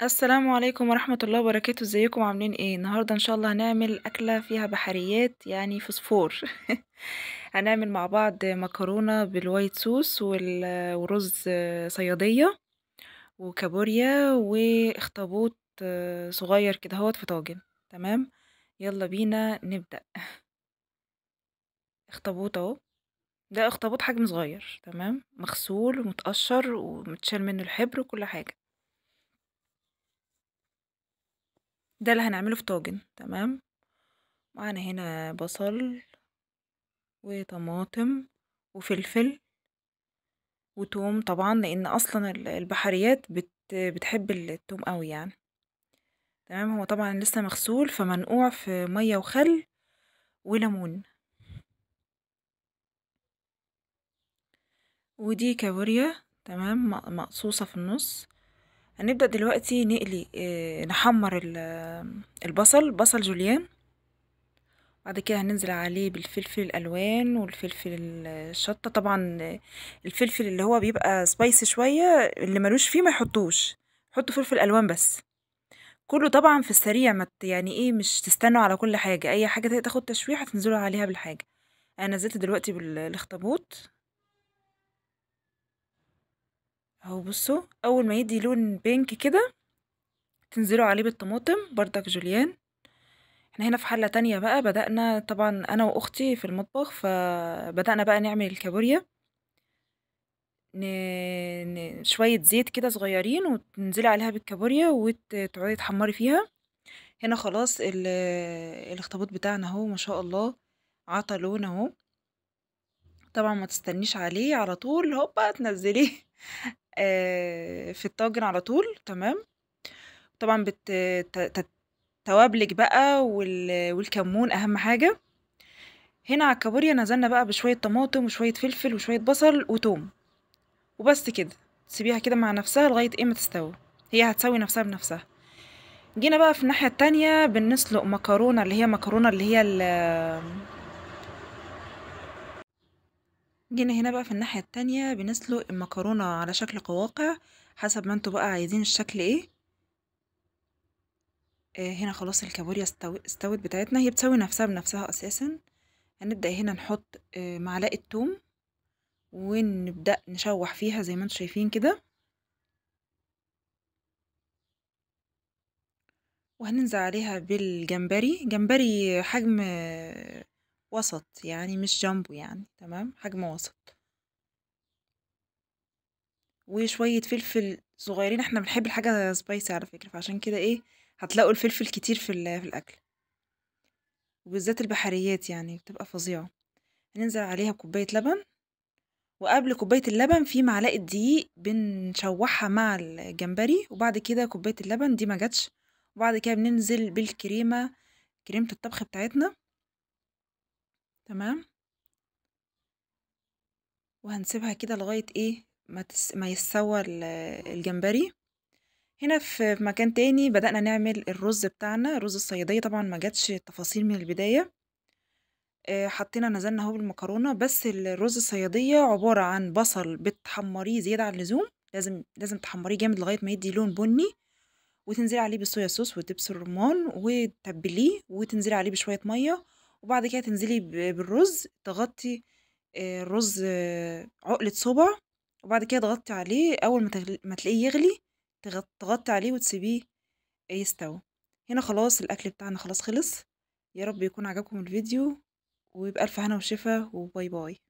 السلام عليكم ورحمة الله وبركاته، ازيكم عاملين ايه؟ النهاردة ان شاء الله هنعمل أكلة فيها بحريات يعني فوسفور. هنعمل مع بعض مكرونة بالوايت صوص ورز صيادية وكابوريا واخطبوط صغير كده هوت في طاجن. تمام، يلا بينا نبدأ. اخطبوط اهو، ده اخطبوط حجم صغير، تمام، مغسول ومتقشر ومتشال منه الحبر وكل حاجة. ده اللي هنعمله في طاجن. تمام، معانا هنا بصل وطماطم وفلفل وتوم طبعا، لان اصلا البحريات بتحب التوم قوي يعني. تمام، هو طبعا لسه مغسول فمنقوع في ميه وخل وليمون. ودي كابوريا، تمام، مقصوصة في النص. هنبدأ دلوقتي نقلي، نحمر بصل جوليان. بعد كده هننزل عليه بالفلفل الالوان والفلفل الشطه طبعا. الفلفل اللي هو بيبقى سبايسي شويه اللي ملوش فيه ما يحطوش، حطوا فلفل الوان بس. كله طبعا في السريع، ما يعني ايه، مش تستنوا على كل حاجه، اي حاجه تاخد تشويح هتنزلوا عليها بالحاجه. انا نزلت دلوقتي بالاخطبوط اهو. بصوا، اول ما يدي لون بينك كده تنزلوا عليه بالطماطم بردك جوليان. احنا هنا في حلة تانية بقى، بدأنا طبعا انا واختي في المطبخ، فبدأنا بقى نعمل الكابوريا. ن... شوية زيت كده صغيرين وتنزلي عليها بالكابوريا وتقعدي تحمري فيها. هنا خلاص الاخطبوط بتاعنا اهو، ما شاء الله، عطى لون اهو. طبعا ما تستنيش عليه على طول هوبا تنزليه. في الطاجن على طول. تمام، طبعا توابلك بقى والكمون اهم حاجة. هنا على الكابوريا نزلنا بقى بشوية طماطم وشوية فلفل وشوية بصل وتوم وبس كده. تسيبيها كده مع نفسها لغاية ايه ما تستوي، هي هتسوي نفسها بنفسها. جينا بقى في الناحية التانية بنسلق مكرونة، اللي هي مكرونة اللي هي جينا هنا بقى في الناحية التانية بنسلق المكرونة على شكل قواقع، حسب ما انتوا بقى عايزين الشكل ايه. هنا خلاص الكابوريا استوت بتاعتنا، هي بتسوي نفسها بنفسها اساسا. هنبدأ هنا نحط معلقة توم ونبدأ نشوح فيها زي ما انتوا شايفين كده. وهننزل عليها بالجمبري، جمبري حجم وسط يعني، مش جامبو يعني، تمام، حجم وسط. وشوية فلفل صغيرين، احنا بنحب الحاجة سبايسي على فكرة، فعشان كده ايه هتلاقوا الفلفل كتير في الأكل، وبالذات البحريات يعني بتبقى فظيعة. هننزل عليها بكوباية لبن، وقبل كوباية اللبن في معلقة دقيق بنشوحها مع الجمبري، وبعد كده كوباية اللبن دي ما جاتش. وبعد كده بننزل بالكريمة، كريمة الطبخ بتاعتنا. تمام، وهنسيبها كده لغاية ايه ما يتسوى الجمبري. هنا في مكان تاني بدأنا نعمل الرز بتاعنا، رز الصيادية. طبعا ما جاتش التفاصيل من البداية. حطينا نزلنا اهو بالمكرونة. بس الرز الصيادية عبارة عن بصل بتحمريه زيادة عن اللزوم، لازم تحمريه جامد لغاية ما يدي لون بني، وتنزلي عليه بالصويا صوص ودبس الرمان وتتبليه، وتنزلي عليه بشوية مية. وبعد كده تنزلي بالرز، تغطي الرز عقلة صبع. وبعد كده تغطي عليه، أول ما تلاقيه يغلي تغطي عليه وتسيبيه يستوي. هنا خلاص الأكل بتاعنا خلاص خلص. يا رب يكون عجبكم الفيديو، ويبقى ألف هنا وشفا، وباي باي.